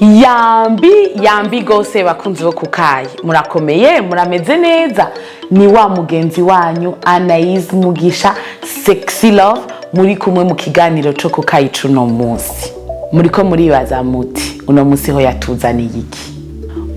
Yambi gose bakunzi bo kukayi murakomeye murameze neza ni wa mugenzi wanyu Anaïs Mugisha Sexy Love muri kumwe mu kiganiro cyo kukayi cuno munsi muriko muribaza muti uno munsi ho yatuzaniye iki.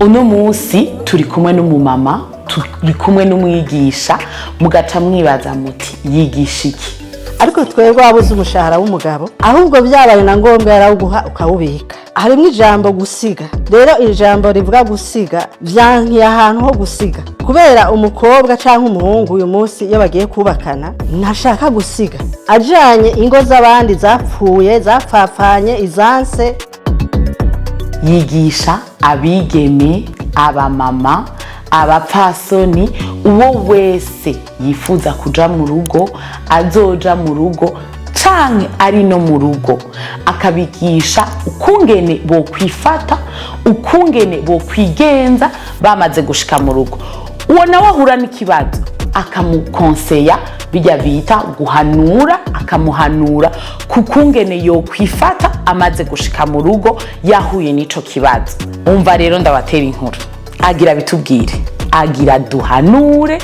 Uno munsi turi kumwe n'umumama turi kumwe n'umwigisha mugaca mwibaza muti yigisha iki. Ariko twebwe abuze umushahara w'umugabo ahubwo byabaye na ngombwa yarawuguha ukawubika. Harimo ijambo gusiga. Rero ijambo rivuga gusiga byankiye ahantu ho gusiga. Kubera umukobwa cyangwa umuhungu uyu munsi iyo bagiye kubakana ntashaka gusiga. Ajanye ingo z'abandi zapfuye, zapfapfanye, izanse. Yigisha abigeme, abamama, abapfasoni, uwo wese yifuza kuja mu rugo, azoja mu rugo canke ari no mu rugo, akabigisha ukungene bo kwifata, ukungene bo kwigenza bamaze gushika mu rugo. Uwo nawe ahura n'ikibazo akamukonseya bijya bita guhanura, akamuhanura kukungene yo kwifata amaze gushika mu rugo yahuye n'ico kibazo. Umva rero ndabatera inkuru, agira bitubwire, agira duhanure,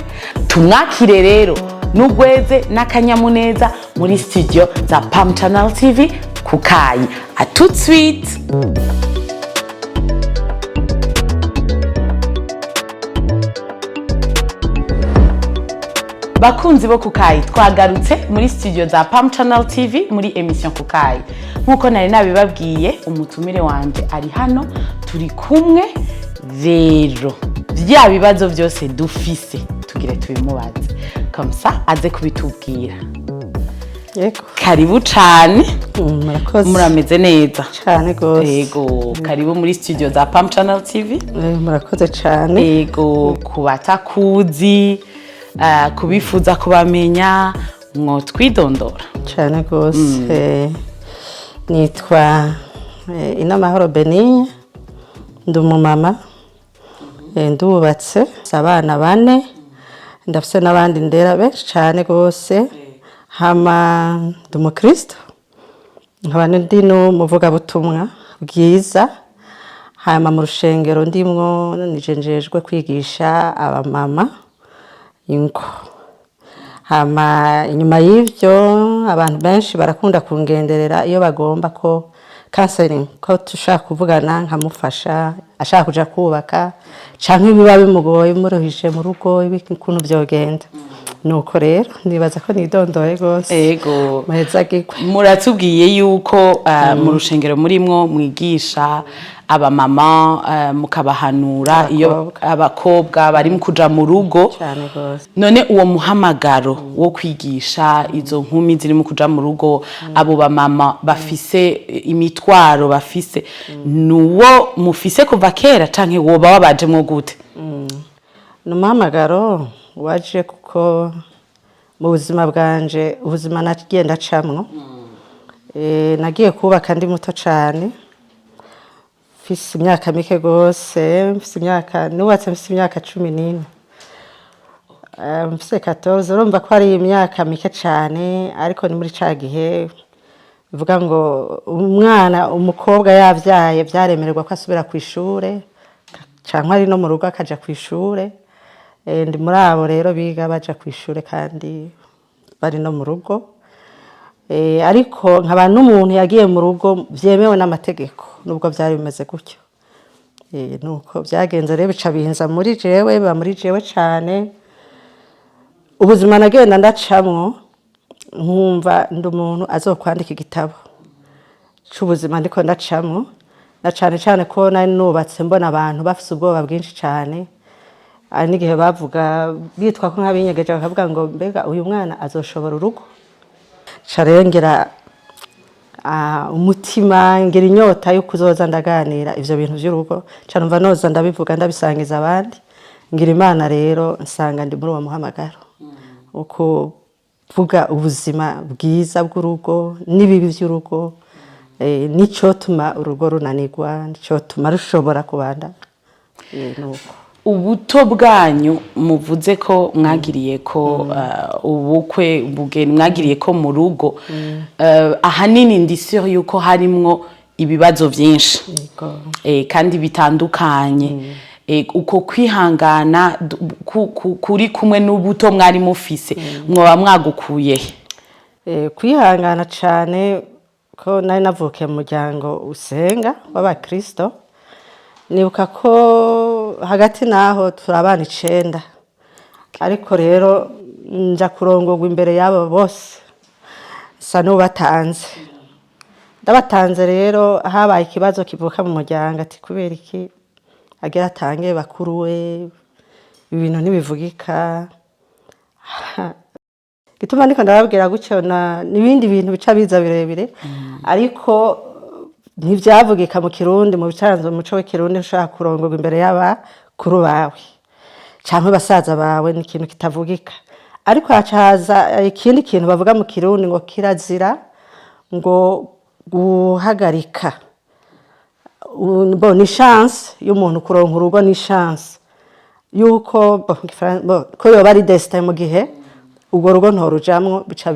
tumwakire rero n'ugweze n'akanyamuneza muri studio za Pam Channel TV kukayi. A tout de suite. Bakunzi bo kukayi twagarutse muri studio za Pam Channel TV muri emission kukayi. Nkuko nari nabibabwiye umutumire wanje ari hano turi kumwe rero. Vya bibazo byose dufise tugire tubimubaze. Kamsa aze kubitubwira. Yego. Karibu cyane. Murakoze. Murameze neza. Cyane gose. Yego, karibu muri studio za Pam Channel TV. Murakoze cyane. Yego, kubatakuzi, kubifuza kubamenya, mwo twidondora. Cyane gose. Nitwa Inamahoro Benigne. Ndumumama. Ndubatse abana 4. Ndafise n'abandi ndera benshi cyane gose. Hama ndumukristo. Nkaba ndi no muvuga butumwa bwiza. Hama mu rushengero ndimwo nijenjejwe kwigisha abamama ingo. Hama inyuma y'ivyo abantu benshi barakunda kungenderera iyo bagomba ko counseling ko tushaka kuvugana nkamufasha ashaka kuja kubaka canke biba bimugoye muruhije mu rugo ibikuntu byogenda. Nuko rero nibaza ko nidondoye gose. Yego. Maheza gikwe. Muratubwiye yuko mu rushengero murimwo mwigisha abamama mukabahanura iyo abakobwa bari mu kuja mu rugo. Cyane gose. None uwo muhamagaro wo kwigisha izo nkumi ziri mu kuja mu rugo abo bamama bafise imitwaro bafise nuwo mufise kuva kera canke woba wabajemwo gute? Numuhamagaro waje kuko mu buzima bwanje ubuzima nagenda camwo. Nagiye kubaka ndi muto cyane. Mfise imyaka mike gose, mfise imyaka nubatse mfise imyaka 14. Mfise 14 urumva ko ari imyaka mike cyane ariko ni muri ca gihe bivuga ngo umwana umukobwa yavyaye byaremererwa ko asubira ku ishure canke ari no mu rugo akaja ku ishure. Ndi muri abo rero biga baja ku ishure kandi bari no mu rugo. Ariko nkaba n'umuntu yagiye mu rugo byemewe n'amategeko nubwo byari bimeze gutyo. Nuko byagenze rero bica bihinza muri jewe ba muri jewe cyane. Ubuzima nagenda ndacamwo nkumva ndi umuntu azokwandika igitabo cy'ubuzima ndiko ndacamwo na cyane ko nari nubatse mbona abantu bafise ubwoba bwinshi cyane. Ari n'igihe bavuga bitwa ko nk'abinyegeje bakavuga ngo mbega uyu mwana azoshobora urugo. Carengera umutima ngera inyota yo kuzoza ndaganira ivyo bintu by'urugo cyane mva noza ndabivuga ndabisangiza abandi. Ngira Imana rero nsanga ndi muri uwo muhamagaro uko vuga ubuzima bwiza bw'urugo n'ibibi by'urugo. Nico tuma urugo runanirwa, nico tuma rushobora kubanda. Nuko ubuto bwanyu muvuze ko mwagiriye ko ubukwe bugeni mwagiriye ko mu rugo ahanini ndi sure yuko harimwo ibibazo byinshi Yego. kandi bitandukanye. Uko kwihangana kuri kumwe n'ubuto mwari mufise mwoba mwagukuye kwihangana cyane ko nari navukiye mu muryango usenga w'abakristo. Nibuka ko hagati naho turabana 9, ariko rero nja kurongorwa imbere y'abo bose sa n'ubatanze. Ndabatanze rero habaye ikibazo kivuka mu muryango ati kubera iki agira atange bakuru we ibintu ntibivugika. Gituma ndiko ndababwira gutyo n'ibindi bintu bica biza birebire, ariko ntivyavugika mu Kirundi, mu bicanzo umuco w'ikirundi ushaka kurongorwa imbere y'abakuru bawe canke basaza bawe ni ikintu kitavugika. Ariko hacaza ikindi kintu bavuga mu Kirundi ngo kirazira ngo guhagarika ni chance y'umuntu kuronka urugo, ni chance yuko ko yoba ari destin mu gihe ubwo rugo ntorujamwo bica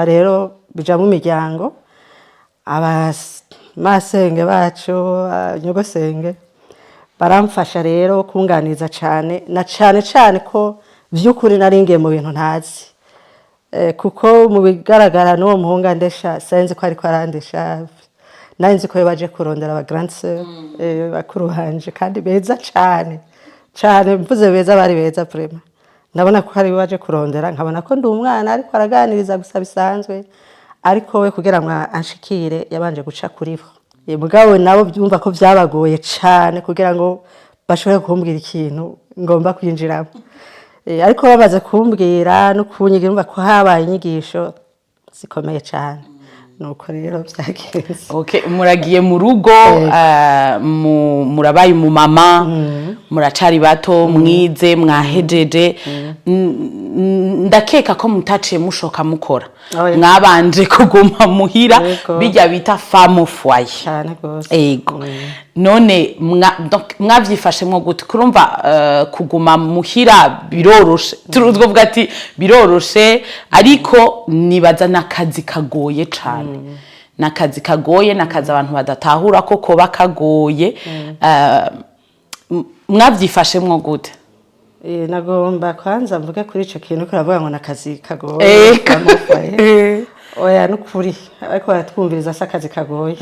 rero bijamwo imiryango. Abamasenge bacu nyogosenge baramfasha rero kunganiza cyane na cyane ko vy'ukuri naringiye mu bintu ntazi, kuko mu bigaragara n'uwo muhunga ndesha senze ko ariko arandesha. Nari nzi ko baje kurondera aba grande sœur bakuru hanje kandi beza cyane mvuze beza bari beza vraiment. Ndabona ko hari baje kurondera nkabona ko ndi umwana ariko araganiriza gusa bisanzwe, ariko we kugira ngo anshikire yabanje guca kuri bo. Mugabo nabo byumva ko byabagoye cyane kugira ngo bashobore kumbwira ikintu ngomba kwinjiramo. Ariko bamaze kumbwira no kunyigira umva ko habaye inyigisho zikomeye cyane. Nuko rero byagenze. Muragiye mu rugo murabaye umumama muracari bato mwize mwahejeje. Ndakeka ko mutaciye mushoka mukora, mwabanje kuguma muhira bijya bita femme au foyer cyane gose. Ego none mwavyifashemwo gute? Kurumva kuguma muhira biroroshe, tuvuga ati biroroshe, ariko nibaza nakazi kagoye cyane. Nakazi kagoye, nakazi abantu badatahura ko koba kagoye. Mwavyifashemwo gute? Nagomba kwanza mvuge kuri ico kintu kuravuga ngo nakazi kagoye. Oya nukuri ariko baratwumviriza se akazi kagoye.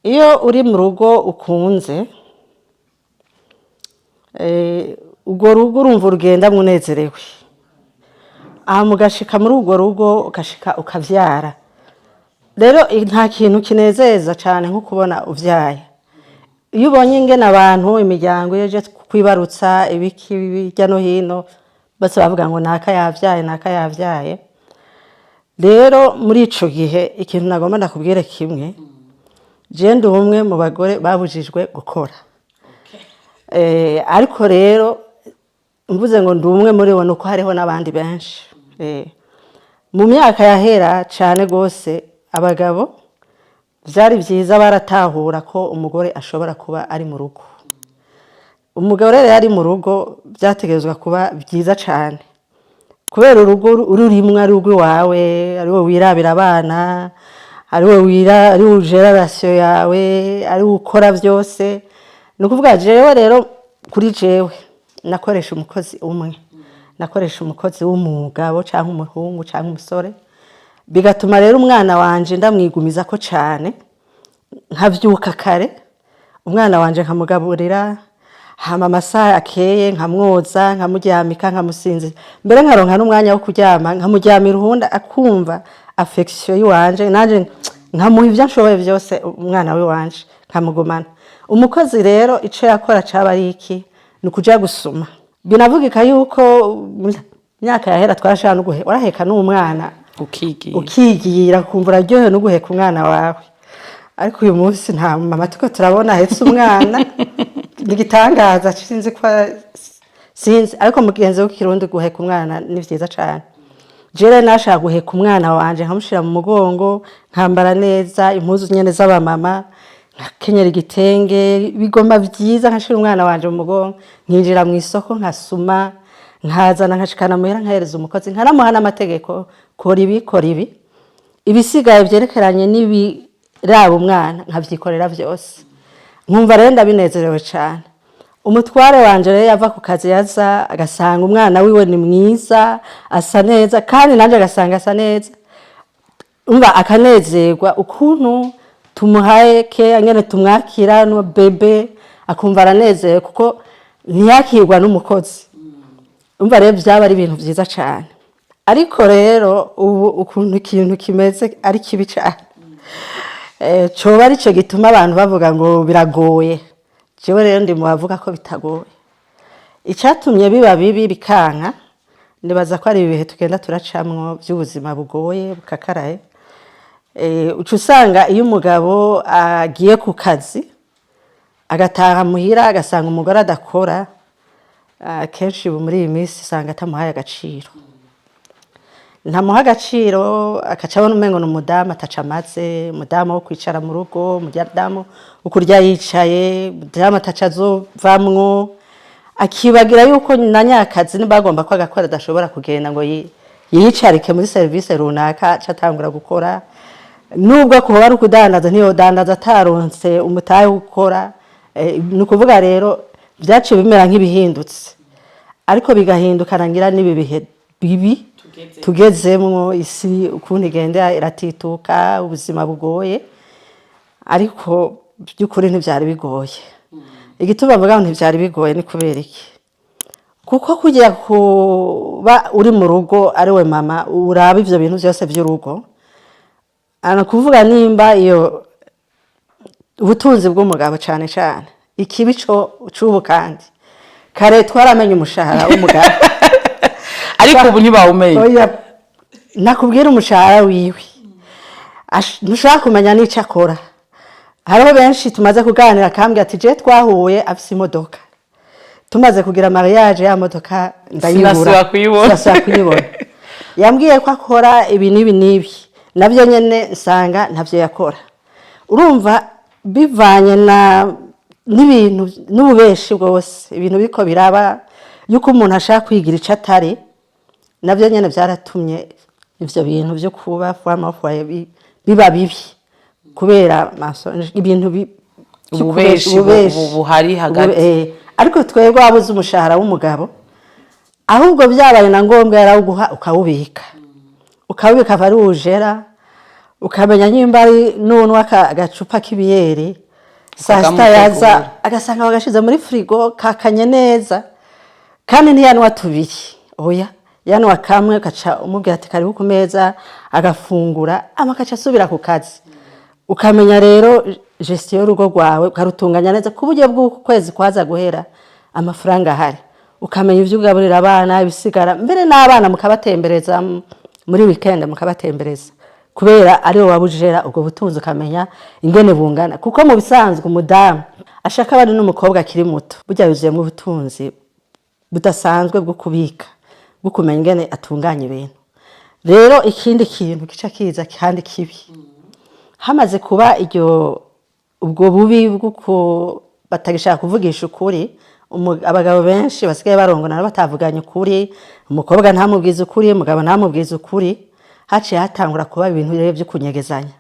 Iyo uri mu rugo ukunze ubwo rugo urumva urugenda munezerewe, aha mugashika muri ubwo rugo ukashika ukavyara. Rero nta kintu kinezeza cyane nko kubona uvyaye. Iyo ubonye ingene abantu imiryango yeje kwibarutsa ibiki bijya no hino base bavuga ngo naka yavyaye. Rero muri ico gihe ikintu nagomba ndakubwire kimwe, je ndi umwe mu bagore babujijwe gukora. Ariko rero mvuze ngo ndi umwe muri bo nuko hariho nabandi benshi. Mu myaka yahera cyane gose abagabo byari byiza baratahura ko umugore ashobora kuba ari mu rugo. Umugore rero ari mu rugo byategerezwa kuba byiza cyane, kubera urugo ururimwe ari urwo wawe, ari wo wirabira abana, ari wo ari ujera ratio yawe, ari ukora byose. Nukuvuga jewe rero kuri jewe nakoresha umukozi umwe, nakoresha umukozi w'umugabo cyangwa umuhungu cyangwa umusore, bigatuma rero umwana wanje ndamwigumiza ko cyane. Nkavyuka kare umwana wanje nkamugaburira, hama amasaha akeye nkamwoza, nkamuryamika, nkamusinzira, mbere nkaronka n'umwanya wo kuryama nkamuryamira uruhunda akumva affection yiwanje, nanje nkamuha ivyo nshoboye byose umwana we wanje nkamugumana. Umukozi rero ico yakora caba ari iki? Nukuja gusuma. Binavugika yuko myaka yahera twarashaka no guhe uraheka n'umwana ukigira kumva uraryohe no guheka umwana wawe. Ariko uyu munsi nta mama tuko turabona hetse umwana nigitangaza sinzi ariko mugenzi w'ikirundi guheka umwana ni vyiza cyane. Jere nashaka guheka umwana wanje nkamushira mu mugongo, nkambara neza impuzu nyene z'abamama, kenyera igitenge bigoma byiza, nkashira umwana wanje mu mugongo, nkinjira mu isoko nkasuma, nkazana nkashikana muhera nkahereza umukozi, nkaramuha n'amategeko kora ibi ibisigaye byerekeranye raba umwana nkavyikorera vyose nkumva rero ndabinezerewe cyane. Umutware wanje rero yava ku kazi yaza agasanga umwana wiwe ni mwiza asa neza kandi nanje agasanga asa neza, umva akanezerwa ukuntu tumuhaye ke angene tumwakira no bebe akumva aranezerewe kuko ntiyakirwa n'umukozi. Umva rero byaba ari ibintu byiza cyane. Ariko rero ubu ukuntu ikintu kimeze ari kibi cyane, coba ari cyo gituma abantu bavuga ngo biragoye. Jewe rero ndi mu bavuga ko bitagoye. Icyatumye biba bibi bikanka nibaza ko ari ibihe tugenda turacamwo by'ubuzima bugoye bukakaraye. Uca usanga iyo umugabo agiye ku kazi agataha muhira agasanga umugore adakora, kenshi muri iyi minsi usanga atamuhaye agaciro. Ntamuha agaciro akaca abona umengo n'umudamu atacamaze, umudamu wo kwicara mu rugo, umudamu ukurya yicaye, umudamu atacazovamwo, akibagira yuko na nyakazi nibagomba ko agakora adashobora kugenda ngo yiyicarike muri service runaka catangura gukora. Nubwo kuba ari kudandaza ntiyodandaza ataronse umutahe gukora. Nukuvuga rero byace bimera nk'ibihindutse, ariko bigahindukana ngira nibi bihe bibi tugezemwo, isi ukuntu igenda iratituka, ubuzima bugoye. Ariko by'ukuri ntibyari bigoye. Igituma bavuga ngo ntibyari bigoye ni kubera iki? Kuko kugira kuba uri mu rugo ari we mama uraba ivyo bintu byose by'urugo, ana kuvuga nimba iyo ubutunzi bw'umugabo cyane cyane ikibi cy'ubu kandi kare twaramenye umushahara w'umugabo ariko ubu ntibawumenye. Nakubwira umushahara wiwe ntushaka kumenya n'icyo akora. Hariho benshi tumaze kuganira akambwira ati je twahuye afise imodoka, tumaze kugira mariage ya modoka ndayibura sasa kuyibona. Yambwiye ko akora ibi nibi nabyo nyene nsanga ntavyo yakora. Urumva bivanye n'ibintu n'ububeshi bwose ibintu biko biraba yuko umuntu ashaka kwigira ico atari, nabyo nyene byaratumye ivyo bintu byo kuba famafuye biba bibi kubera ibintu ububeshi buhari hagati. Ariko twebwe wabuze umushahara w'umugabo, ahubwo byabaye na ngombwa yarawuguha ukawubika ari ujera, ukamenya nyimba ari nunwa agacupa k'ibiyeri saa sita yaza agasanga bagashize muri frigo kakanye neza, kandi ntiyanwa tubiri, oya yanwa kamwe kaca umubwira ati karibu ku meza agafungura amakaca asubira ku kazi. Ukamenya rero gestion y'urugo rwawe ukarutunganya neza ku buryo bw'ukwezi kwaza guhera amafaranga ahari. Ukamenya ivyo ugaburira abana ibisigara, mbere n'abana mukabatembereza muri weekend mukabatembereza, kubera ari wowe wabujera ubwo butunzi ukamenya ingene bungana. Kuko mu bisanzwe umudamu ashaka bari n'umukobwa akiri muto burya yuzuyemo ubutunzi budasanzwe bwo kubika, bwo kumenya ingene atunganya ibintu. Rero ikindi kintu kica kiza kandi kibi, hamaze kuba ubwo bubi bw'uko batagishaka kuvugisha ukuri, abagabo benshi basigaye barongona batavuganye ukuri, umukobwa ntamubwiza ukuri, umugabo ntamubwiza ukuri, haciye hatangura kuba ibintu rero byo kunyegezanya.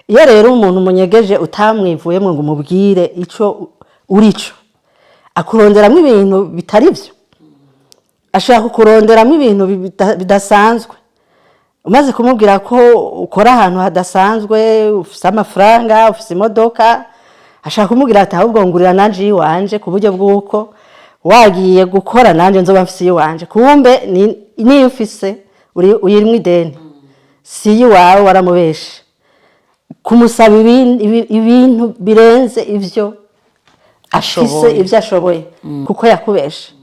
Iyo rero umuntu munyegeje utamwivuyemo ngo umubwire ico urico, akuronderamo ibintu bitari byo, ashaka kuronderamo ibintu bidasanzwe. Umaze kumubwira ko ukora ahantu hadasanzwe, ufise amafaranga, ufise imodoka, ashaka kumubwira ati ahubwo ngurira nanje iwanje ku buryo bw'uko wagiye gukora nanje nzoba mfise iwanje. Kumbe ni ufise uyirimwe ideni, si iwawe waramubeshe kumusaba ibintu birenze ivyo afise ivyo ashoboye kuko yakubeshe.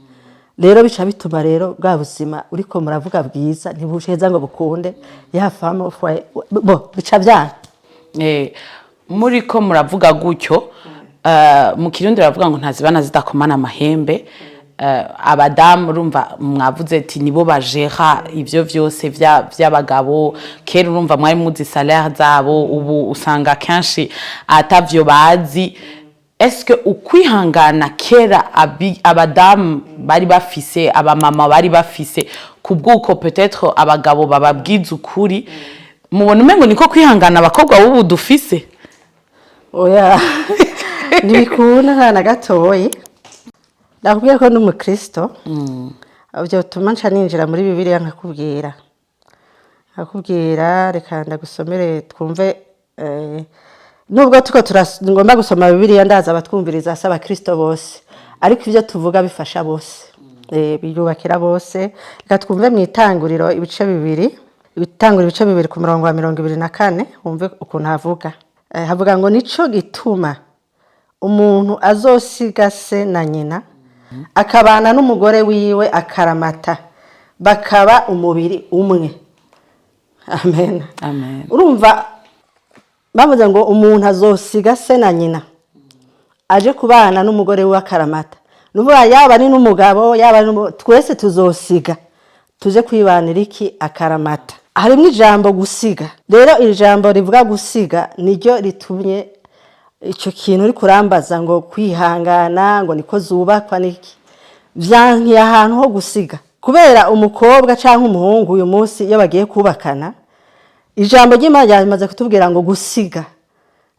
Rero bica bituma rero bwa buzima uriko muravuga bwiza ntibusheza ngo bukunde yafamo bica byana. Muriko muravuga gutyo, mu Kirundi baravuga ngo ntazibana zidakomana amahembe. Abadamu urumva mwavuze ati nibo bajera ivyo vyose vy'abagabo. Kera urumva mwari muzi salaire zabo, ubu usanga kenshi atavyo bazi. Est-ce que ukwihangana kera abadamu bari bafise, abamama bari bafise kubwuko peut-être abagabo bababwiza ukuri, mubona umengo niko kwihangana abakobwa bubu dufise? oya ntibikunda nta na gatoyi ndakubwiye ko n'umukristo byo tuma nca ninjira muri bibiliya nkakubwira reka ndagusomere twumve nubwo ngomba gusoma bibiliya ndaza abatwumviriza asaba kristo bose ariko ibyo tuvuga bifasha bose biyubakira bose reka twumve mu itanguriro ibice bibiri ku murongo wa 24 wumve ukuntu havuga ngo nico gituma umuntu azosiga se na nyina akabana n'umugore wiwe akaramata bakaba umubiri umwe. Amen. Amen. Urumva bavuze ngo umuntu azosiga se na nyina aje kubana n'umugore wiwe akaramata. Nuvuga yaba ni n'umugabo yaba twese tuzosiga tuje kwibanira iki akaramata. Harimo ijambo gusiga. Rero iri jambo rivuga gusiga niryo ritumye icyo kintu uri kurambaza ngo kwihangana ngo niko zubakwa niki byankiye ahantu ho gusiga kubera umukobwa cyangwa umuhungu uyu munsi iyo bagiye kubakana ijambo ry'Imana rimaze kutubwira ngo gusiga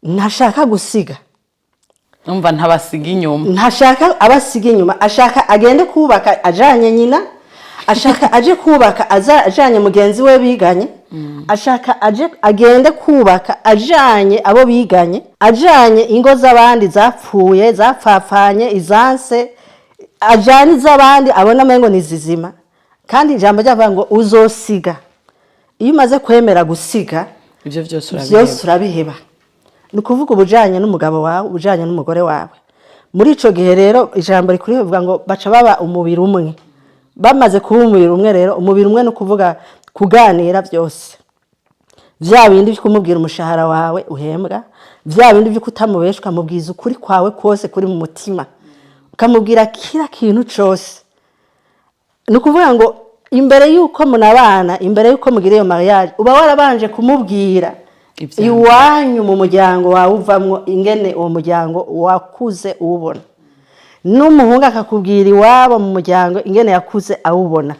ntashaka gusiga umva ntabasiga inyuma ntashaka abasiga inyuma ashaka agende kubaka ajanye nyina ashaka aje kubaka ajanye mugenzi we biganye ashaka agende kubaka ajanye abo biganye ajanye ingo z'abandi zapfuye zapfapfanye izanse ajanye z'abandi abona mengo nizizima kandi ijambo ryavuga ngo uzosiga iyo umaze kwemera gusiga ibyo byose urabiheba nukuvuga ubujanye n'umugabo wawe ubujanye n'umugore wawe muri ico gihe rero ijambo rikuri bivuga ngo baca baba umubiri umwe bamaze kuba umubiri umwe rero umubiri umwe no kuvuga kuganira byose vya bindi byo kumubwira umushahara wawe uhembwa vya bindi byo kutamubeshwa mubwiza ukuri kwawe kose kuri mu mutima ukamubwira kira kintu cyose nukuvuga ngo imbere yuko munabana imbere yuko mugira iyo mariage uba warabanje kumubwira iwanyu mu muryango wawe uvamwo ingene uwo muryango wakuze ubona n'umuhungu akakubwira iwabo mu muryango ingene yakuze awubona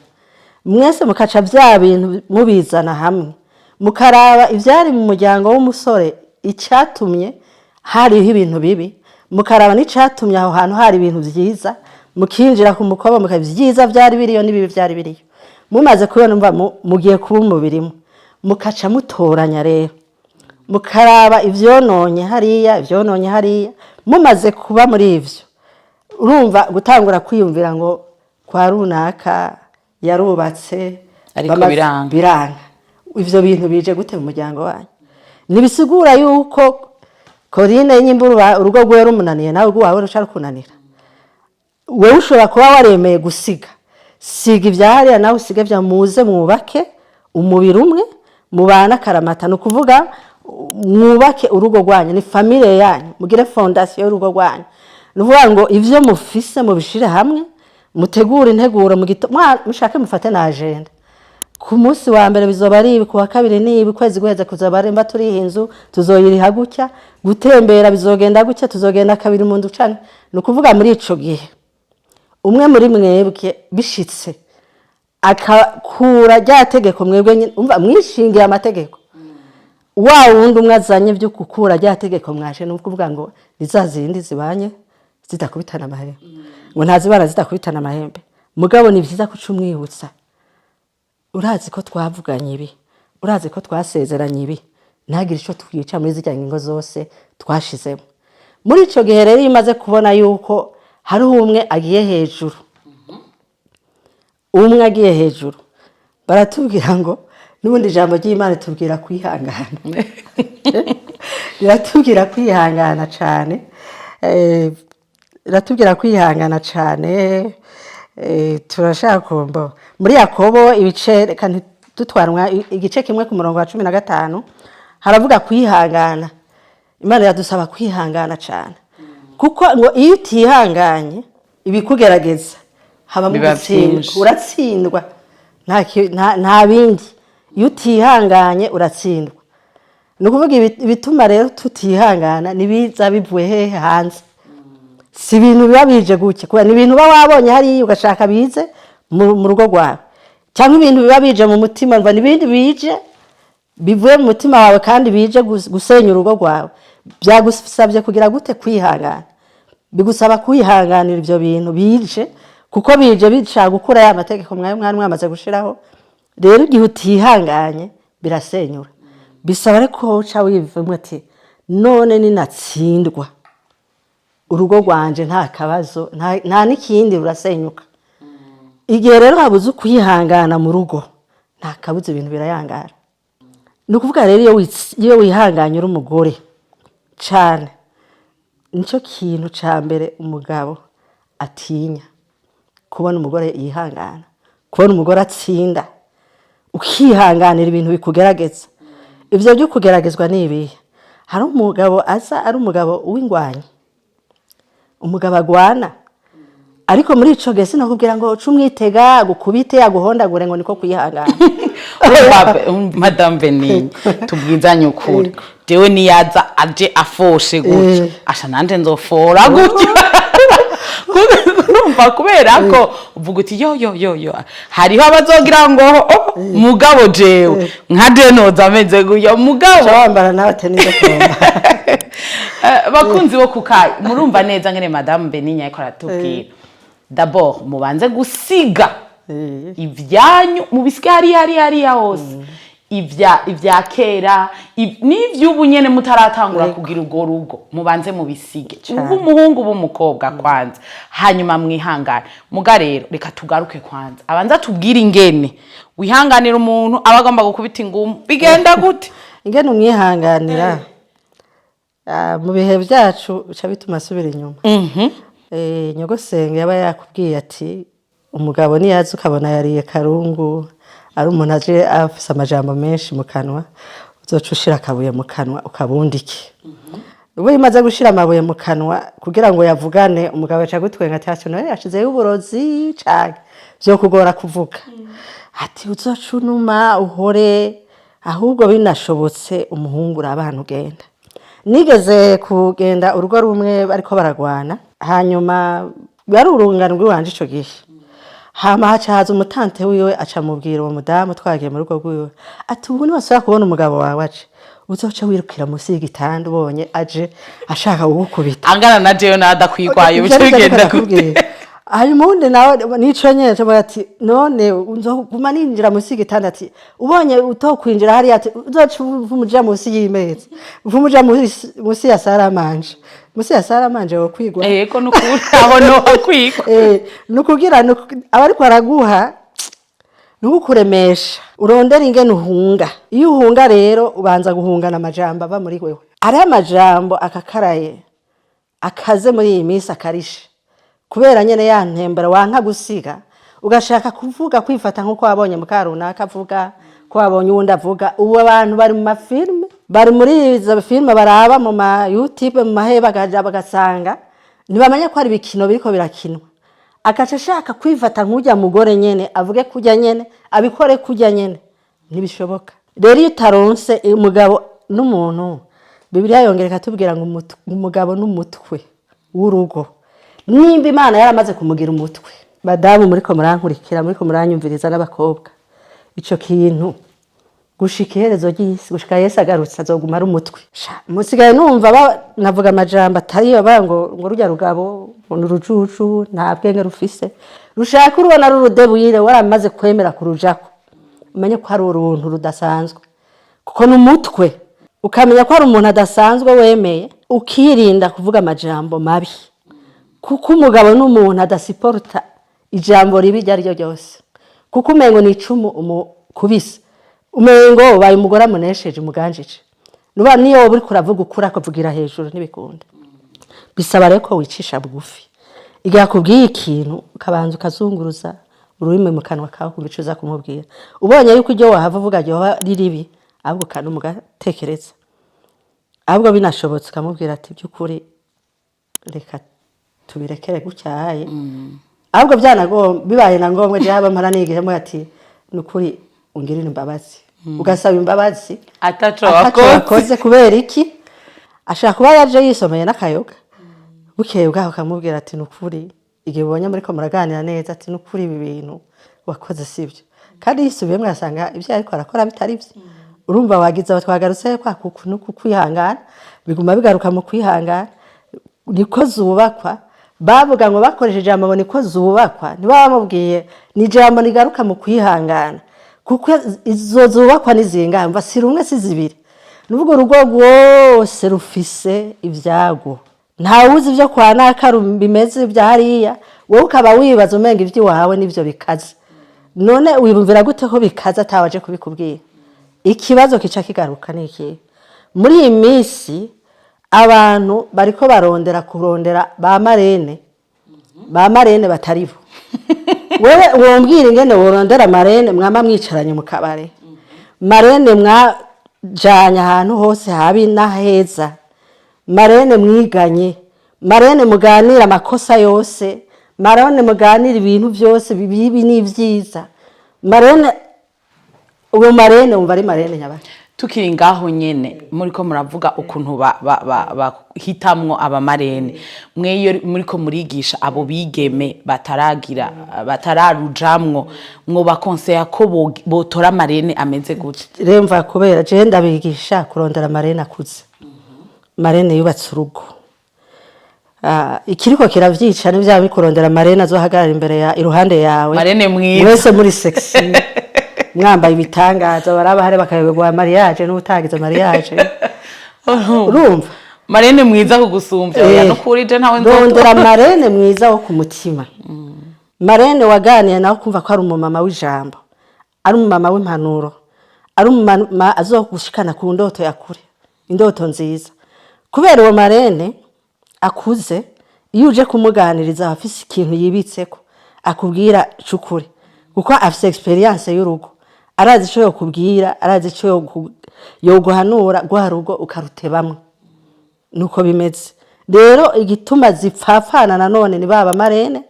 mwese mukaca vya bintu mubizana hamwe mukaraba ivyari mu muryango w'umusore icyatumye hariho ibintu bibi mukaraba n'icatumye aho hantu hari ibintu vyiza mukinjira ku mukoba mukavyiza vyari biriyo n'ibibi vyari biriyo mumaze kubona mva mugiye kuba umubirimo mukaca mutoranya rero mukaraba ivyononye hariya mumaze kuba muri ivyo urumva gutangura kwiyumvira ngo kwa runaka yarubatse ariko biranga ivyo bintu bije gute mu muryango wanyu nibisigura yuko Corine nyimbura urugo rwe rumunaniye nawe rwawe rushaka kunanira wewe ushobora kuba waremeye gusiga siga ivyahariya nawe usige vya muze mwubake umubiri umwe mubana karamata no kuvuga mwubake urugo rwanyu ni famille yanyu mugire fondation y'urugo rwanyu nuvuga ngo ivyo mufise mubishire hamwe mutegura integuro mushake mufate na agenda ku munsi wa mbere bizoba ari ku wa kabiri ni kwezi guheze kuzoba ari mba turi inzu tuzoyiriha gutya gutembera bizogenda gutya tuzogenda kabiri mu nducane no kuvuga muri ico gihe umwe muri mwebwe bishitse akakura rya tegeko mwebwe umva mwishingiye amategeko wa wundi umwe azanye byo kukura rya tegeko mwashe no kuvuga ngo nizazindi zibanye zitakubitana amahembe ngo ntazibara zitakubitana amahembe mugabo ni byiza kucumwihutsa urazi ko twavuganye ibi urazi ko twasezeranye ibi ntagire ico twica muri zijya ngingo zose twashizemo muri ico gihe rero imaze kubona yuko hari umwe agiye hejuru baratubwira ngo nubundi jambo ry'Imana tubwira kwihangana biratubwira kwihangana cyane ratubwira kwihangana cyane turashaka kumbo muri Yakobo ibice kandi dutwarwa igice kimwe ku murongo wa 15 haravuga kwihangana Imana yadusaba kwihangana cyane kuko ngo iyo utihanganye ibikugerageza haba mu gutsindwa uratsindwa nta bindi iyo utihanganye uratsindwa no kuvuga ibituma rero tutihangana nibiza bivuye hehe hanze si ibintu biba bije guke kuba ni ibintu wabonye hari ugashaka bize mu rugo rwawe cyangwa ibintu biba bije mu mutima mva nibindi bije bivuye mu mutima wawe kandi bije gusenya urugo rwawe byagusabye kugira gute kwihangana bigusaba kwihanganira ibyo bintu bije kuko bije bishaka gukura ya mategeko mwari mwamaze gushiraho rero igihe utihanganye birasenyura bisaba ariko uca wivumwe ati none ninatsindwa urugo rwanje nta kabazo nta n'ikindi rurasenyuka igihe rero habuze ukwihangana mu rugo nta kabuze ibintu birayangara ni ukuvuga rero iyo wihanganye uri umugore cyane nicyo kintu cya mbere umugabo atinya kubona umugore yihangana kubona umugore atsinda ukihanganira ibintu bikugerageza ibyo byo kugeragezwa ni ibihe hari umugabo aza ari umugabo w'ingwanyi umugabo agwana ariko muri ico gese nakubwira ngo cumwitega gukubite aguhondagure ngo niko kwihangana Madame Benigni tubwizanye ukuri jewe niyaza aje afoshe gutya asha nanje nzofora gutya urumva kubera ko uvuga uti yo hariho abazogira ngo mugabo jewe nka denoza ameze gutya mugabo wambara n'abatenize kumba bakunzi bo kukayi murumva neza ngene Madame Benigni ariko aratubwira d'abord mubanze gusiga ibyanyu mubisiga hari hose ibya kera n'ivyubu nyene mutaratangura kugira ugo rugo mubanze mubisige ubu umuhungu b'umukobwa kwanza hanyuma mwihangane muga rero reka tugaruke kwanza abanza tubwira ingene wihanganira umuntu abagomba gukubita ingumu bigenda gute ingene umwihanganira mu bihe byacu bica bituma asubira inyuma nyogosenge yaba yakubwiye ati umugabo niyaza ukabona yariye karungu ari umuntu aje afise amajambo menshi mu kanwa uzoca ushira akabuye mu kanwa ukabundike we imaze gushira amabuye mu kanwa kugira ngo yavugane umugabo aca gutwenga ati hacu nawe yashizeyo uburozi cyane byo kugora kuvuga ati uzoca unuma uhore ahubwo binashobotse umuhungu urabana ugenda nigeze kugenda urugo rumwe bariko baragwana hanyuma yari urungano rw'iwanje ico gihe hama hacaza umutante wiwe aca mubwira uwo mudamu twagiye mu rugo rwiwe ati ubu ni wasubira kubona umugabo wawe aje uzoca wirukira munsi y'igitanda ubonye aje ashaka kugukubita angana na jewe nadakwigwaye bice bigenda gute hanyuma undi nawe nico nyene cyo ati none uzoguma ninjira munsi y'igitanda ati ubonye utokwinjira hari ati uzoca umuja munsi y'imeza umuja munsi ya saramanje musi ya saramanje wo kwigwa ko nukuri aho no kwigwa nukugira abari kwaraguha nukuremesha urondera ingene uhunga iyo uhunga rero ubanza guhungana amajambo ava muri wewe ari amajambo akakaraye akaze muri iyi minsi akarishe kubera nyene ya ntembera wanka gusiga ugashaka kuvuga kwifata nkuko wabonye mukarunaka avuga ko wabonye uwundi avuga ubu abantu bari mu mafilme bari muri izo filme baraba mu ma YouTube mu mahe bagaja bagasanga ntibamenya ko ari bikino biriko birakinwa akaca ashaka kwifata nk'ujya mugore nyene avuge kujya nyene abikore kujya nyene ntibishoboka rero iyo utaronse umugabo n'umuntu Bibiliya yongereka tubwira ngo umugabo n'umutwe w'urugo nimba Imana yaramaze kumugira umutwe badamu muriko murankurikira muriko muranyumviriza n'abakobwa ico kintu gushika iherezo ry'isi gushika Yesu agarutse azoguma ari umutwe musigaye numva navuga amajambo atari ngo rujya rugabo n'urujuju nta bwenge rufise rushaka urubona rurudebuyire waramaze kwemera kurujako umenye ko ari uruntu rudasanzwe kuko n'umutwe ukamenya ko ari umuntu adasanzwe wemeye ukirinda kuvuga amajambo mabi kuko umugabo n'umuntu adasiporta ijambo ribi ryari ryo ryose kuko umengo ni icumu umukubise umengo baye umugore amunesheje umuganjije nuba niyo buri kuravuga ukura kuvugira hejuru nibikunda bisaba rero ko wicisha bugufi igihe akubwiye ikintu ukabanza ukazunguruza ururimi mu kanwa kawe kubicuza kumubwira ubonye yuko iryo wahava uvuga ryo riribi ahubwo kandi umugatekereza ahubwo binashobotse ukamubwira ati by'ukuri reka tubirekere gutyaye ahubwo bibaye na ngombwa je haba mpara nigiremo ati nukuri ungirira imbabazi ugasaba imbabazi ataco wakoze kubera iki ashaka kuba yaje yisomeye n'akayoga bukeye bwaho kamubwira ati nukuri igihe ubonye muri ko muraganira neza ati nukuri ibi bintu wakoze sibyo kandi yisubiyemo yasanga ibyo ariko arakora bitari byo urumva wagize aho twagarutse kwa kuku kwihangana biguma bigaruka mu kwihangana niko zubakwa bavuga ngo bakoresheje ijambo ngo niko zubakwa ntibaba bamubwiye ni ijambo rigaruka mu kwihangana kuko izo zubakwa n'izingana mva si rumwe si zibiri nuvuga urugo rwose rufise ibyago ntawuzi ibyo kwa naka bimeze bya hariya wowe ukaba wibaza umenga iby'iwawe n'ibyo bikaze none wibumvira gute ko bikaze atawaje kubikubwira ikibazo kica kigaruka niki muri iyi minsi abantu bariko kurondera ba marene bataribo wewe wombwira ingene worondera marene mwama mwicaranye mu kabare marene mwajanye ahantu hose habi naheza marene mwiganye marene muganira amakosa yose marene muganira ibintu byose bibi n'ivyiza marene uwo marene umva ari marene nyabaki tukiri ngaho nyene muriko muravuga ukuntu bahitamwo abamarene mweyo muriko murigisha abo bigeme batararujamwo mwo bakonseya ko botora marene ameze gute remva kubera je ndabigisha kurondera marene akuze marene yubatse urugo ikiriko kiravyica n'ivya bikurondera marene azohagarara imbere ya iruhande yawe marene mwiza wese muri sexy mwambaye ibitangaza baraba hari bakayegwa mariage n'utagize mariage urumva marene mwiza kugusumvya oya no kuri je ntawe ndondera marene mwiza wo ku mutima marene waganiye nawe kumva ko ari umumama w'ijambo ari umumama w'impanuro ari umumama azogushikana ku ndoto yakure indoto nziza kubera uwo marene akuze iyo uje kumuganiriza afise ikintu yibitseko akubwira cukuri kuko afise experience y'urugo arazi ico yokubwira arazi ico yoguhanura gwa rugo ukarutebamwe nuko bimeze rero igituma zipfapfana nanone ni baba marene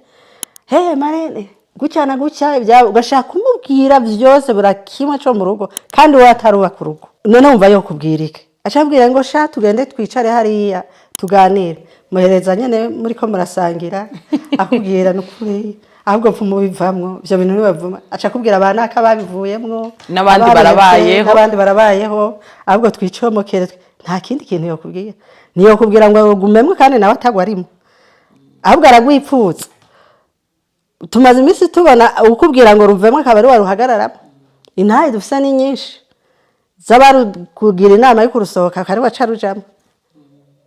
marene gucyana gucya ibya ugashaka kumubwira byose burakimwe cyo mu rugo kandi we ataruba ku rugo none umva yokubwira iki acabwira ngo sha tugende twicare hariya tuganire muhereza nyene muri ko murasangira akubwira nukuri ahubwo mfumu bivamwo byo bintu nibavuma aca kubwira abana akababivuyemwo n'abandi barabayeho ahubwo twicomokere nta kindi kintu yokubwira niyo kubwira ngo gumemwe kandi nawe atagwarimo ahubwo aragwipfutsa tumaze iminsi tubona ukubwira ngo ruvemwe akabari waruhagararamo intaye dufisa ni nyinshi zabaru kugira inama yo kurusohoka kari wacarujamo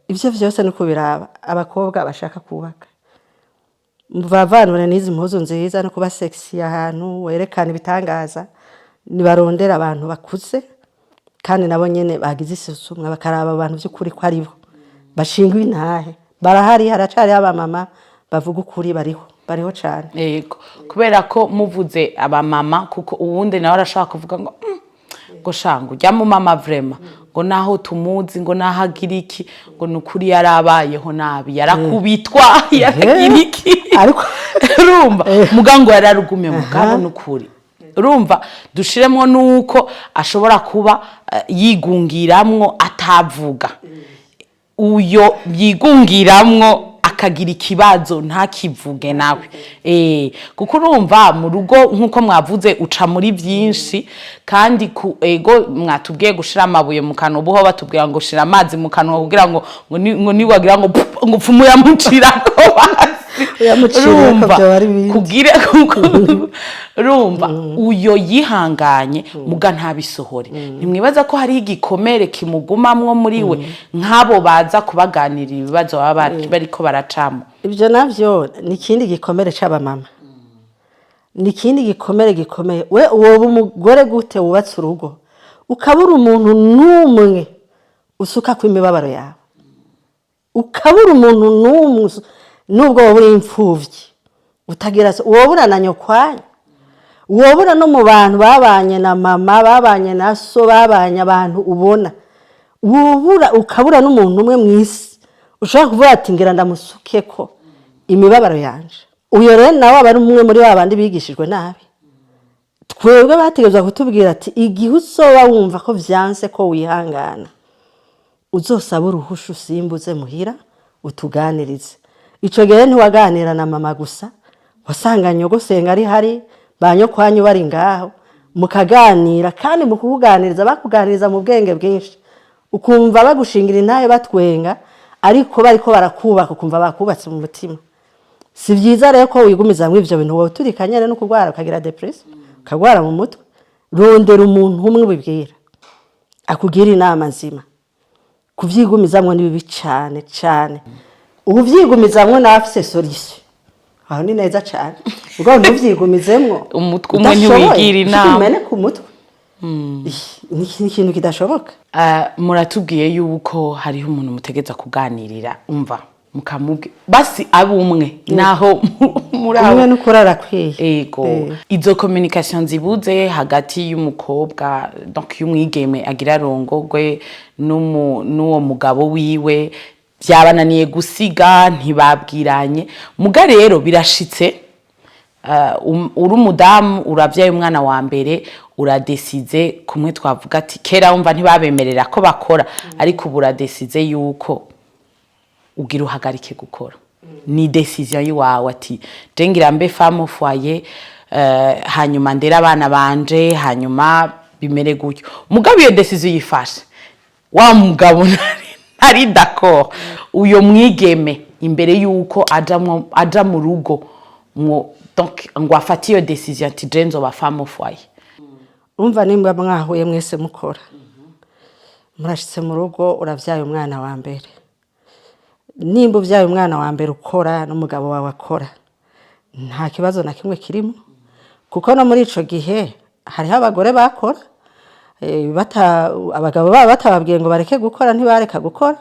ivyo vyose no kubiraba abakobwa bashaka kubaka muvavanure n'izi mpuzu nziza no kuba sexy ahantu werekana ibitangaza nibarondera abantu bakuze kandi nabo nyene bagize isuzumwa bakaraba abantu by'ukuri ko ari bo bashingwa intahe barahari haracari abamama bavuga ukuri bariho cyane yego kubera ko muvuze abamama kuko uwundi nawe arashaka kuvuga ngo ngo shangu ujya mu mama vrema ngo naho tumuzi ngo nahagira iki ngo nukuri yarabayeho nabi yarakubitwa yaragira iki ariko urumva mugango yararugume mugabo nukuri urumva dushiremwo nuko ashobora kuba yigungiramwo atavuga uyo yigungiramwo akagira ikibazo ntakivuge nawe kuko urumva mu rugo nkuko mwavuze uca muri byinshi kandi ku ego mwatubwiye gushira amabuye mu kanwa buho batubwira ngo shira amazi mu kanwa kugira ngo niwagira ngo upfumu yamucirako urumva kugire urumva uyo yihanganye muga ntabisohore nimwibaza ko hari igikomere kimugumamwo muri we nk'abo baza kubaganirira ibibazo baba bariko baracamo ibyo navyo ni kindi gikomere c'abamama ni kindi gikomere gikomeye we uwo umugore gute wubatse urugo ukabura umuntu numwe usuka ku imibabaro yawe ukabura umuntu numwe nubwo wabura imfuvyi utagira wobura na nyokwanya wobura no mu bantu babanye na mama babanye na so babanye abantu ubona wobura ukabura n'umuntu umwe mwisi ushaka kuvuga ati ngira ndamusukeko imibabaro yanje uyo rero nawe abari umwe muri babandi bigishijwe nabi twebwe bategezwa kutubwira ati igihe usoba wumva ko vyanse ko wihangana uzosaba uruhusha usimbuze muhira utuganirize ico gihe ntiwaganira na mama gusa wasanga nyogosenga ari hari banyokwanyu bari ngaho mukaganira kandi mukuganiriza bakuganiriza mu bwenge bwinshi ukumva bagushingira intahe batwenga ariko bariko barakubaka ukumva bakubatse mu mutima. Si byiza rero ko wigumiza mu ivyo bintu wowe turikanye rero no kurwara ukagira depression ukagwara mu mutwe. Rondera umuntu umwe ubibwira akugira inama nzima. Kuvyigumizamwo ni bibi cyane cyane. Ubu vyigumizamwo nafise solution. Aho ni neza cyane. Ubwo ntuvyigumizemwo umutwe umwe ntiwigira inama. Umene ku mutwe. Ni ikintu kidashoboka. Muratubwiye yuko hariho umuntu mutegeza kuganirira umva mukamubwe basi abumwe naho muraho umwe nukurara kwiye. Ego izo communication zibuze hagati y'umukobwa donc y'umwigeme agira rongogwe n'uwo mugabo wiwe byabananiye gusiga ntibabwiranye muga rero birashitse uri umudamu uravyaye umwana wa mbere uradesize kumwe twavuga ati kera umva ntibabemerera ko bakora ariko uburadesize yuko ugira uhagarike gukora ni decision yiwawe ati jengira mbe femme au foyer hanyuma ndera abana banje hanyuma bimere gutyo mugabo iyo decision yifashe wa mugabo ntari d'accord uyo mwigeme imbere yuko aja mu rugo donc ngo afate iyo decision ati jenzo ba femme au foyer umva nimba mwahuye mwese mukora murashitse mu rugo uravyaye umwana wa mbere nimba uvyaye umwana wa mbere ukora n'umugabo wawe akora nta kibazo na kimwe kirimo kuko no muri ico gihe hariho abagore bakora abagabo babo batababwiye ngo bareke gukora ntibareka gukora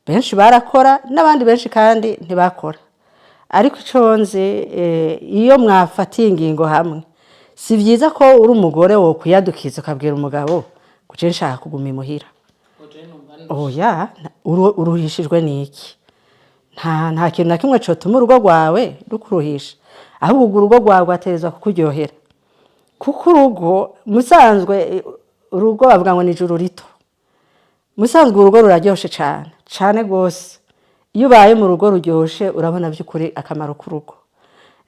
benshi barakora n'abandi benshi kandi ntibakora ariko ico nzi iyo mwafatiye ingingo hamwe si vyiza ko uri umugore wo kuyadukiza ukabwira umugabo kuce nshaka kuguma imuhira oya uruhishijwe niki nta kintu na kimwe cotuma urugo rwawe rukuruhisha ahubwo urugo rwawe rwaterezwa kukuryohera kuko urugo musanzwe urugo bavuga ngo ni ijuru rito musanzwe urugo ruraryoshe cane gose iyo ubaye mu rugo ruryoshe urabona by'ukuri akamaro k'urugo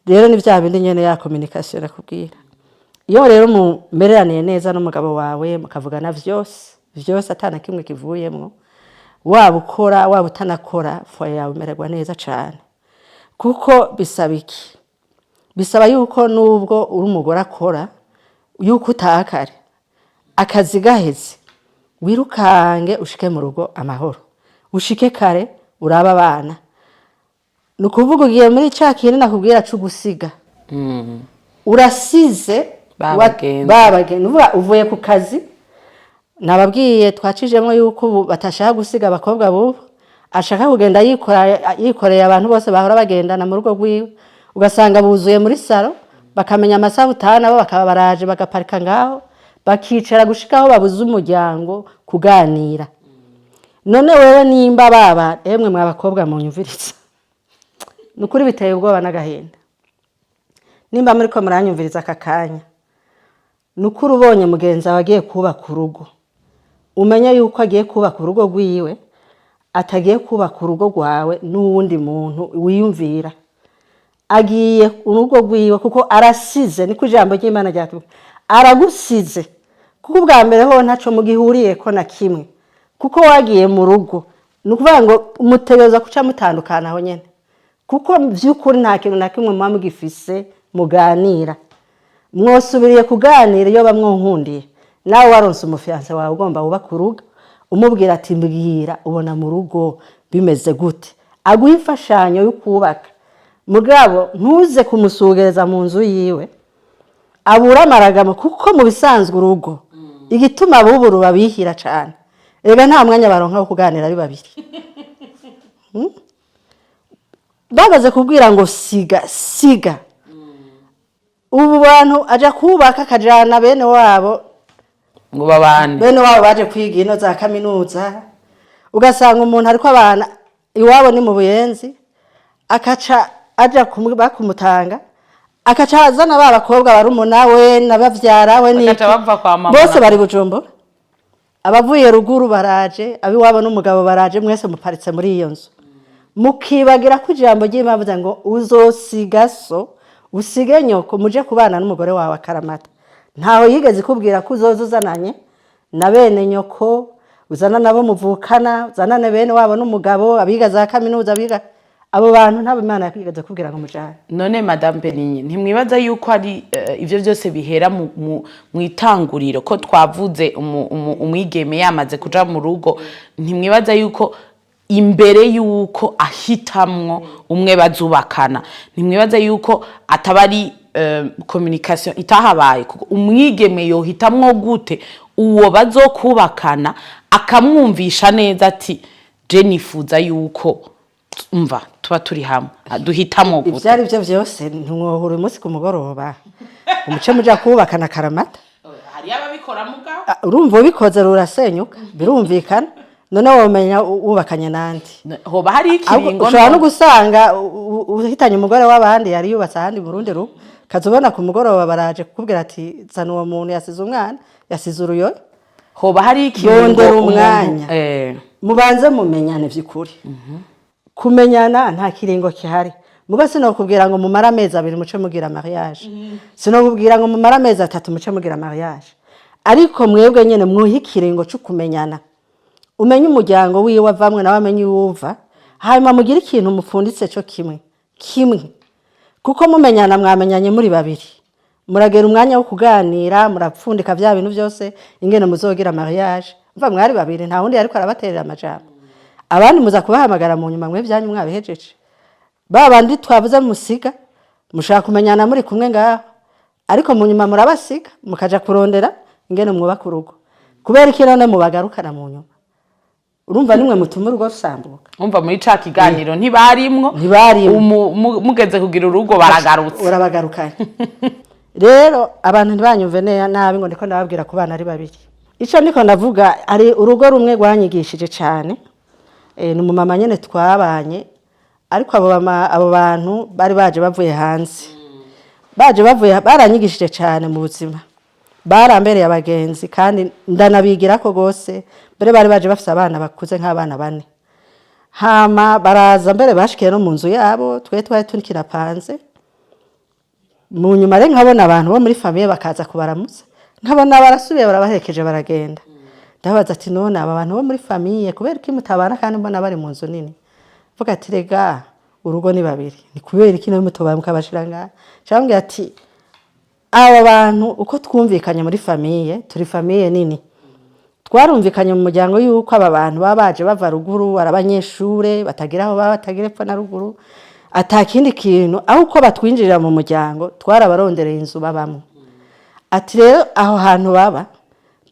rero ni bya bindi nyene ya communication nakubwira iyo rero mumereraniye neza n'umugabo wawe mukavugana vyose atana kimwe kivuyemwo waba ukora waba utanakora foya yawe imererwa neza cane kuko bisaba iki bisaba yuko nubwo uri umugore akora yuko utakare akazi gaheze wirukange ushike mu rugo amahoro ushike kare uraba abana nukuvuga ugiye muri ca kintu nakubwira cyo gusiga urasize babagenda uvuye ku kazi nababwiye twacijemo yuko batashaka gusiga abakobwa bubu ashaka kugenda yikoreye abantu bose bahora bagendana mu rugo rwiwe ugasanga buzuye muri salo bakamenya amasaha utana bo bakaba baraje bagaparika ngaho bakicara gushikaho babuze umuryango kuganira none wewe nimba baba emwe mwabakobwa mu nyumviriza nukuri biteye ubwoba n'agahinda nimba muri ko muranyumviriza akakanya nukuri ubonye mugenzi wagiye kubaka urugo umenya yuko agiye kubaka urugo rwiwe atagiye kubaka urugo rwawe n'uwundi muntu wiyumvira agiye urugo rwiwe kuko arasize niko ijambo ry'Imana ryatubwiye aragusize kuko ubwa mbere ho ntaco mugihuriye ko na kimwe kuko wagiye mu rugo nukuvuga ngo umutegereza kuca mutandukana aho nyene kuko vy'ukuri nta kintu na kimwe mwa mugifise muganira mwosubiriye kuganira iyo bamwonkundiye nawe waronse umufiance wawe ugomba wubaka urugo umubwira ati mbwira ubona mu rugo bimeze gute aguha imfashanyo yo kubaka mugabo ntuze kumusugereza mu nzu yiwe abura amaragamo kuko mu bisanzwe urugo igituma abuburu babihira cane ega nta mwanya baronka wo kuganira ari babiri bagaze kubwira ngo siga ubu bantu aja kubaka akajana bene wabo ngo babane bene wabo baje kwiga ino za kaminuza ugasanga umuntu ariko abana iwabo ni mu Buyenzi akaca aja bakumutanga akaca azana babakobwa barumuna we nabavyara we ni bose bari Bujumbura abavuye ruguru baraje abiwabo n'umugabo baraje mwese muparitse muri iyo nzu mukibagira ko ijambo ry'Imana ngo uzosiga so usige nyoko muje kubana n'umugore wawe akaramata ntaho yigeze kubwira ko uzozuzananye na bene nyoko uzana nabo muvukana uzanane bene wabo n'umugabo abiga za kaminuza abiga abo bantu ntabwo Imana yakwigeze kubwira ngo mujane. None Madame Benigne ntimwibaza yuko ari ivyo byose bihera mu itanguriro ko twavuze umwigeme yamaze kuja mu rugo, ntimwibaza yuko imbere yuko ahitamwo umwe bazubakana, ntimwibaza yuko atabari communication itahabaye, kuko umwigeme yohitamwo gute uwo bazokubakana akamwumvisha neza ati je nifuza yuko umva tuba turi hamwe duhitamo gute. Ivyari byo byose ntimwohura umunsi ku mugoroba umuce muja kubakana karamata. Hari ababikora mugabo urumva ubikoze rurasenyuka birumvikana. None womenya wubakanye nandi hoba hari ikiringo ushobora no gusanga uhitanye umugore w'abandi yari yubatse ahandi mu rundi rugo kazubona ku mugoroba baraje kukubwira ati zana uwo muntu yasize umwana yasize uruyoyo. Hoba hari ikiringo umwanya mubanze mumenyane vy'ukuri. Kumenyana nta kiringo kihari. Muga sinokubwira ngo mumara amezi 2 muce mugira mariage. Sinokubwira ngo mumara amezi 3 muce mugira mariage. Ariko mwebwe nyene mwuhi kiringo cyo kumenyana. Umenye umuryango wiwe avamwe nawe amenye uwuva. Hanyuma mugira ikintu mupfunditse cyo kimwe. Kuko mumenyana mwamenyanye muri babiri. Muragera umwanya wo kuganira, murapfundika bya bintu byose ingene muzogira mariage. Mva mwari babiri nta wundi ariko arabaterera amajambo. Abandi muza kubahamagara mu nyuma mwe byanyu mwabihejeje. Babandi twavuze musiga mushaka kumenyana muri kumwe ngaho. Ariko mu nyuma murabasiga mukaja kurondera ingene mwubaka urugo. Kubera iki none mubagarukana mu nyuma. Urumva nimwe mutuma urugo rusambuka. Umva muri ca kiganiro ntibarimwo mugeze kugira urugo baragarutse. Urabagarukanye. Rero abantu ntibanyumve nabi ngo ndiko ndababwira ku bana ari babiri. Ico ndiko ndavuga ari urugo rumwe rwanyigishije cyane. Ni umumama nyene twabanye ariko abo bantu bari baje bavuye hanze. Baranyigishije cyane mu buzima. Barambereye abagenzi kandi ndanabigira ko gose mbere bari baje bafite abana bakuze nk'abana 4. Hama baraza mbere bashikiye no mu nzu yabo twari tunikirapanze. Mu nyuma rero nkabona abantu bo muri famille bakaza kubaramutsa. Nkabona barasubiye barabahekeje baragenda. Ndabaza ati none aba bantu bo muri famille kubera iki mutabana kandi mbona bari mu nzu nini. Vuga ati rega urugo ni babiri. Ni kubera iki no mutobaye mukabashiranga. Cyambwiye ati aba bantu uko twumvikanye muri famille turi famille nini. Twarumvikanye mu muryango yuko aba bantu babaje bava ruguru arabanyeshure batagira aho batagira epfo na ruguru. Atakindi kintu aho uko batwinjirira mu muryango twarabarondereye inzu babamo. Ati rero aho hantu baba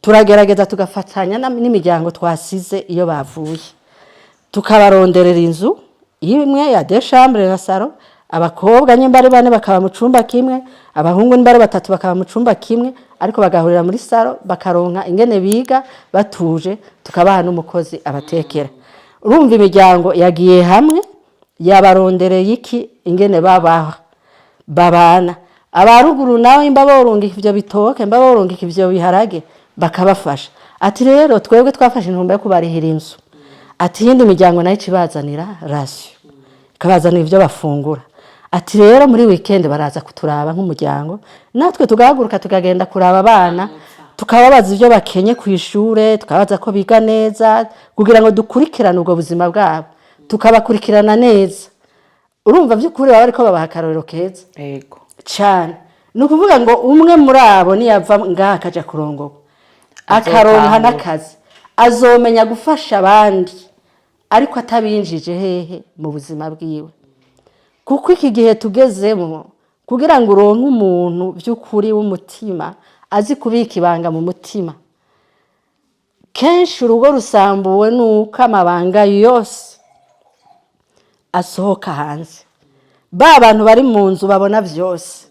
turagerageza tugafatanya n'imiryango twasize iyo bavuye. Tukabaronderera inzu imwe ya 2 chambres na salon. Abakobwa nyembare 4 bakaba mu cumba kimwe, abahungu nyembare 3 bakaba mu cumba kimwe, ariko bagahurira muri salon bakaronka ingene biga batuje, tukabaha n'umukozi abatekera. Urumva imiryango yagiye hamwe yabarondereye iki ingene babana. Abaruguru nawe imbaborungika ivyo bitoke, imbaborungika ivyo biharage bakabafasha. Ati rero twebwe twafashe intumba yo kubarihira inzu. Ati yindi miryango nayo cibazanira ratio. Kabazanira ivyo bafungura. Ati rero muri weekend baraza kuturaba nk'umuryango. Natwe tugahaguruka tukagenda kuraba abana, tukababaza ivyo bakenye ku ishure, tukabaza ko biga neza kugira ngo dukurikirane ubwo buzima bwabo. Tukabakurikirana neza. Urumva vy'ukuri baba ariko babaha akarorero keza. Yego. Cyane. Nukuvuga ngo umwe muri abo niyava ngaha akaja kurongoka. Akaronka n'akazi. Azomenya gufasha abandi ariko atabinjije hehe mu buzima bwiwe. Kuko iki gihe tugezemo kugira ngo uronke umuntu by'ukuri w'umutima azi kubika ibanga mu mutima. Kenshi urugo rusambuwe nuko amabanga yose asohoka hanze. Ba bantu bari mu nzu babona vyose.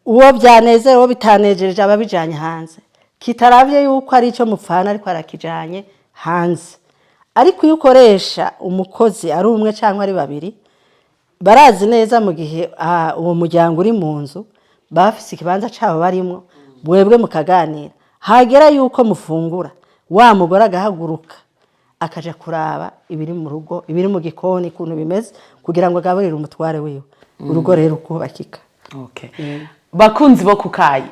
Uwo byanezera uwo bitanejeje ababijanye hanze. Kitaravye yuko ari ico mupfana ariko arakijanye hanze. Ariko iyo ukoresha umukozi ari umwe cyangwa ari babiri barazi neza mu gihe uwo muryango uri mu nzu bafise ikibanza cabo barimo mwebwe mukaganira. Hagera yuko mufungura wa mugore agahaguruka akaja kuraba ibiri mu rugo ibiri mu gikoni kuntu bimeze kugira ngo agaburire umutware wiwe. Urugo rero kubakika. Okay. Bakunzi bo kukayi.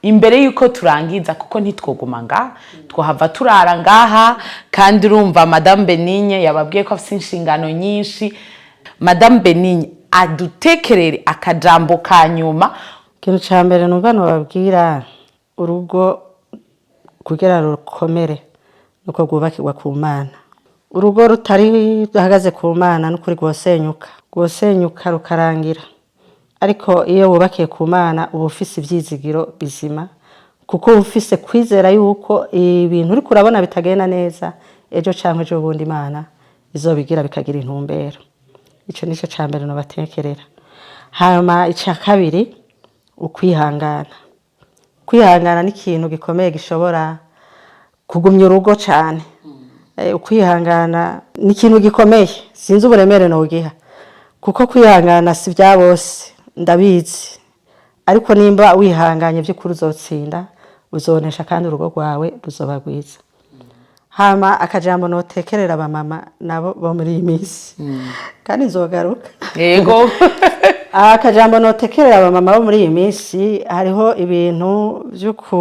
imbere yuko turangiza kuko ntitwoguma ngaha twahava turara ngaha kandi urumva Madame Benigne yababwiye ko afite inshingano nyinshi. Madame Benigne adutekerere akajambo ka nyuma. Ikintu ca mbere numva nobabwira urugo kugira rukomere nuko rwubakirwa ku Mana. Urugo rutari ruhagaze ku Mana n'ukuri rwosenyuka rukarangira. Ariko iyo wubakiye ku Mana uba ufise ivyizigiro bizima kuko ufise kwizera yuko ibintu uri kurabona bitagenda neza ejo canke ejo bundi Imana izobigira bikagira intumbero. Ico nico ca mbere no batekerera. Hama ica kabiri ukwihangana. Kwihangana ni ikintu gikomeye gishobora kugumya urugo cyane. Ukwihangana ni ikintu gikomeye sinzi uburemere no giha kuko kwihangana si bya bose ndabizi, ariko nimba wihanganye by'ukuri uzotsinda uzonesha kandi urugo rwawe ruzoba rwiza. Hama akajambo notekerera abamama nabo bo muri iyi minsi kandi nzogaruka yego akajambo notekerera abamama bo muri iyi minsi hariho ibintu by'uko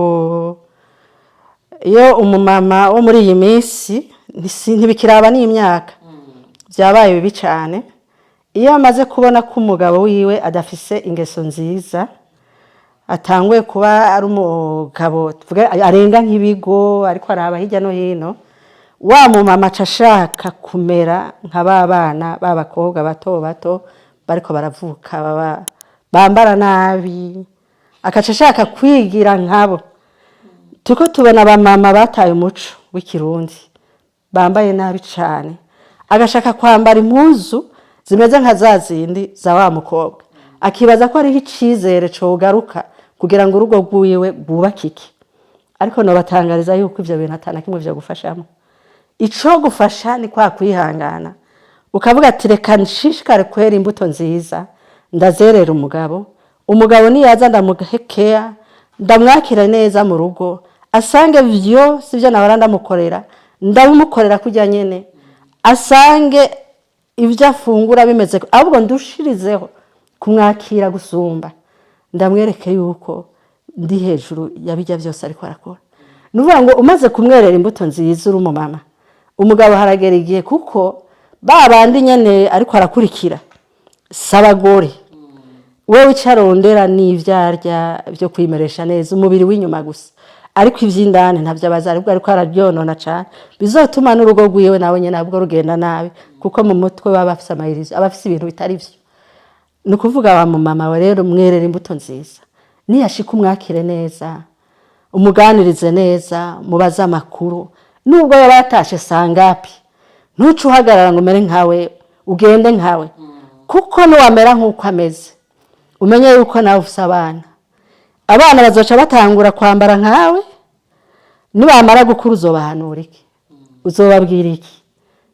iyo umumama wo muri iyi minsi ntibikiraba n'imyaka byabaye bibi cyane. Iyo amaze kubona ko umugabo wiwe adafise ingeso nziza atanguye kuba ari umugabo arenga nk'ibigo ariko araba hirya no hino, wa mumama ashaka kumera nka babana b'abakobwa bato bato bariko baravuka bambara nabi, akashaka kwigira nkabo. Tuko tubona abamama bataye umuco w'ikirundi bambaye nabi cyane, agashaka kwambara impuzu zimeze nka zazindi za wa mukobwa, akibaza ko ari icizere cyo garuka kugira ngo urugo rwiwe rwubakike. Ariko no batangariza yuko ivyo bintu atana kimwe byo gufashamo. Ico gufasha ni kwa kwihangana, ukavuga ati reka nshishikare kwera imbuto nziza ndazerera umugabo niyaza ndamuhekea ndamwakira neza mu rugo, asange vyo sivyo nahora ndamukorera ndabimukorera kujya nyene, asange ivyo afungura bimeze ahubwo ndushirizeho kumwakira gusumba, ndamwereke yuko ndi hejuru yabijya byose ariko arakora. Nuvuga ngo umaze kumwerera imbuto nziza uri umumama, umugabo haragera igihe kuko babandi nyene ariko arakurikira sabagore wewe icarondera n'ivyarya byo kwimeresha neza umubiri w'inyuma gusa, ariko ivy'indani ntavyo abazari ubwo ariko araryonona cyane, bizotuma n'urugo rwiwe nawe nyene nabwo rugenda nabi kuko mu mutwe baba bafise amayirizo abafise ibintu bitari byo. Nukuvuga wa mama we rero mwerera imbuto nziza, niyashika umwakire neza umuganirize neza mubaza makuru, nubwo yabatashe sangapi ntucu uhagarara ngo mere nkawe ugende nkawe kuko no wamera nkuko ameze umenye yuko nawe ufise abana bazoca batangura kwambara nkawe, nibamara gukura uzobahanura iki? Uzobabwira iki?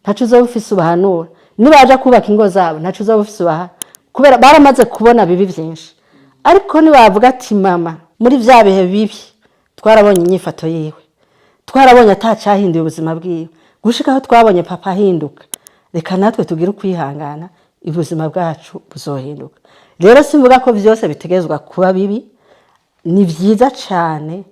Ntacu uzoba ufise ubahanura. Nibaja kubaka ingo zabo ntacu uzoba ufise ubahanura kubera baramaze kubona bibi byinshi. Ariko nibavuga ati mama muri vya bihe bibi twarabonye inyifato yiwe, twarabonye atacahinduye ubuzima bwiwe, gushika aho twabonye papa ahinduka, reka natwe tugira kwihangana ubuzima bwacu buzohinduka. Rero simvuga ko byose bitegezwa kuba bibi, ni vyiza cyane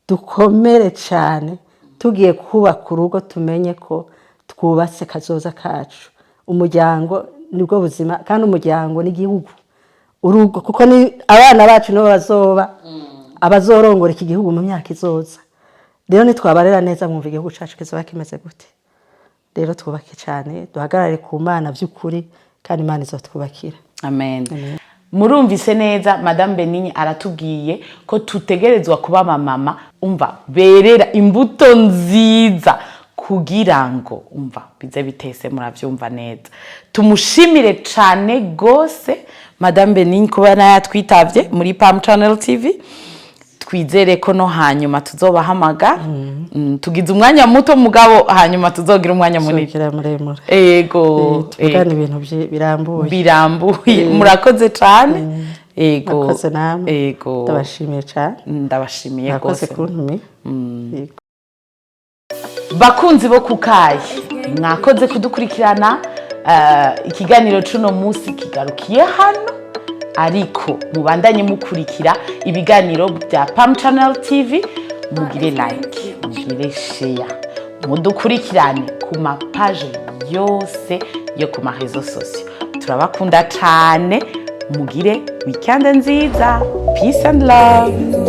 dukomere cyane tugiye kubaka urugo tumenye ko twubatse kazoza kacu. Umuryango nibwo buzima kandi umuryango n'igihugu. Urugo kuko ni abana bacu no bazoba abazorongora iki gihugu mu myaka izoza. Rero nitwabarera neza mwumva igihugu cacu kizoba kimeze gute. Rero twubake cyane duhagarare ku Mana by'ukuri kandi Imana izotwubakira. Amen. Murumvise neza Madame Benigne aratubwiye ko tutegerezwa kuba mama umva berera imbuto nziza kugira ngo umva bize bitese muravyumva neza. Tumushimire cyane gose Madame Benigne kuba yatwitavye muri Palm Channel TV. Twizere ko no hanyuma tuzobahamagara tugize umwanya muto mugabo hanyuma tuzogira umwanya munini muremure. Ego tugana ibintu birambuye murakoze cyane. Ego murakoze namwe. Ego ndabashimiye cyane. Ndabashimiye gose. Bakunzi bo kukaye mwakoze kudukurikirana. Ikiganiro cuno musi kigarukiye hano, ariko mubandanye mukurikira ibiganiro bya Pam Channel TV, mugire like, mugire share, mudukurikirane ku mapaje yose yo ku marezo sosio. Turabakunda cyane, mugire weekend nziza. Peace and love.